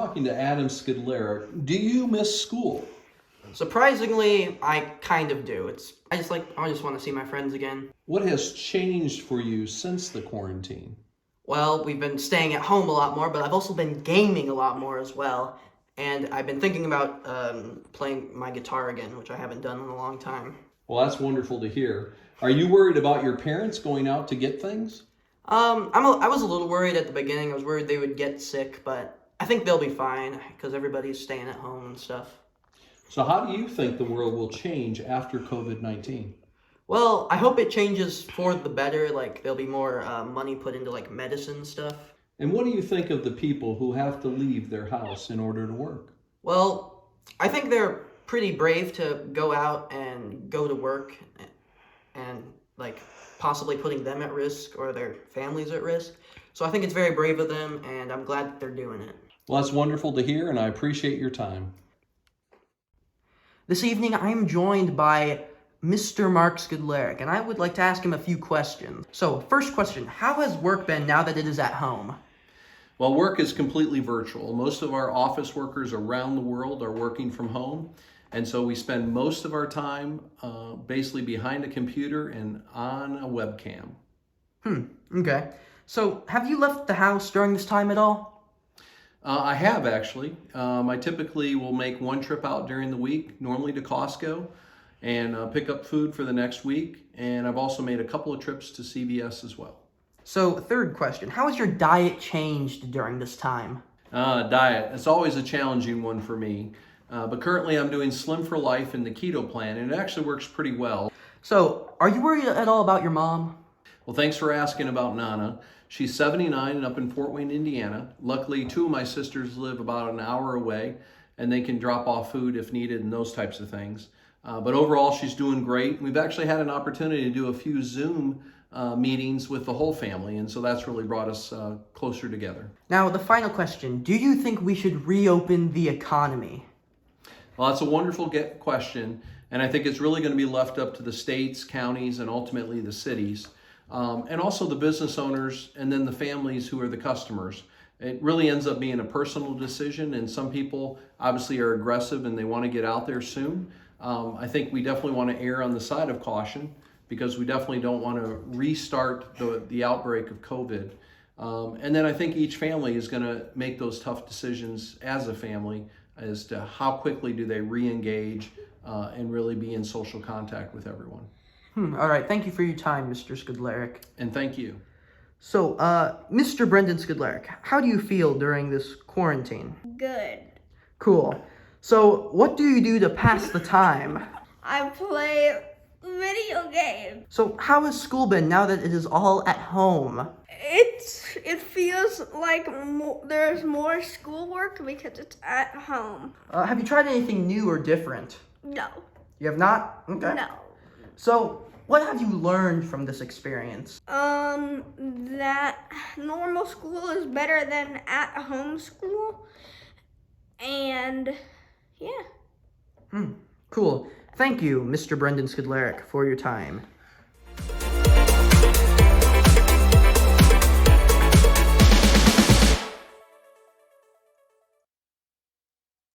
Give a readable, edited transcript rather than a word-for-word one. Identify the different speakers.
Speaker 1: talking to Adam Szkudlarek. Do you miss school?
Speaker 2: Surprisingly, I kind of do. I just want to see my friends again.
Speaker 1: What has changed for you since the quarantine?
Speaker 2: Well, we've been staying at home a lot more, but I've also been gaming a lot more as well. And I've been thinking about playing my guitar again, which I haven't done in a long time.
Speaker 1: Well, that's wonderful to hear. Are you worried about your parents going out to get things?
Speaker 2: I was a little worried at the beginning. I was worried they would get sick, but I think they'll be fine because everybody's staying at home and stuff.
Speaker 1: So how do you think the world will change after COVID-19?
Speaker 2: Well, I hope it changes for the better. Like, there'll be more money put into, like, medicine stuff.
Speaker 1: And what do you think of the people who have to leave their house in order to work?
Speaker 2: Well, I think they're pretty brave to go out and go to work and, like, possibly putting them at risk or their families at risk. So I think it's very brave of them, and I'm glad that they're doing it.
Speaker 1: Well, that's wonderful to hear, and I appreciate your time.
Speaker 2: This evening, I am joined by Mr. Mark Szkudlarek, and I would like to ask him a few questions. So, first question, how has work been now that it is at home?
Speaker 1: Well, work is completely virtual. Most of our office workers around the world are working from home, and so we spend most of our time basically behind a computer and on a webcam.
Speaker 2: Okay. So, have you left the house during this time at all?
Speaker 1: I have actually. I typically will make one trip out during the week, normally to Costco, and pick up food for the next week. And I've also made a couple of trips to CVS as well.
Speaker 2: So, third question, how has your diet changed during this time?
Speaker 1: Diet, it's always a challenging one for me. But currently I'm doing Slim for Life in the keto plan, and it actually works pretty well.
Speaker 2: So, are you worried at all about your mom?
Speaker 1: Well, thanks for asking about Nana. She's 79 and up in Fort Wayne, Indiana. Luckily, two of my sisters live about an hour away, and they can drop off food if needed and those types of things. But overall, she's doing great. We've actually had an opportunity to do a few Zoom meetings with the whole family, and so that's really brought us closer together.
Speaker 2: Now, the final question, do you think we should reopen the economy?
Speaker 1: Well, that's a wonderful question, and I think it's really going to be left up to the states, counties, and ultimately the cities. And also the business owners and then the families who are the customers. It really ends up being a personal decision, and some people obviously are aggressive and they want to get out there soon. I think we definitely want to err on the side of caution because we definitely don't want to restart the outbreak of COVID. And then I think each family is going to make those tough decisions as a family as to how quickly do they re-engage and really be in social contact with everyone.
Speaker 2: All right, thank you for your time, Mr. Szkudlarek.
Speaker 1: And thank you.
Speaker 2: So, Mr. Brendan Szkudlarek, how do you feel during this quarantine?
Speaker 3: Good.
Speaker 2: Cool. So, what do you do to pass the time?
Speaker 3: I play video games.
Speaker 2: So, how has school been now that it is all at home?
Speaker 3: It feels like there's more schoolwork because it's at home.
Speaker 2: Have you tried anything new or different?
Speaker 3: No.
Speaker 2: You have not? Okay.
Speaker 3: No.
Speaker 2: So, what have you learned from this experience?
Speaker 3: That normal school is better than at-home school. And, yeah.
Speaker 2: Cool. Thank you, Mr. Brendan Szkudlarek, for your time.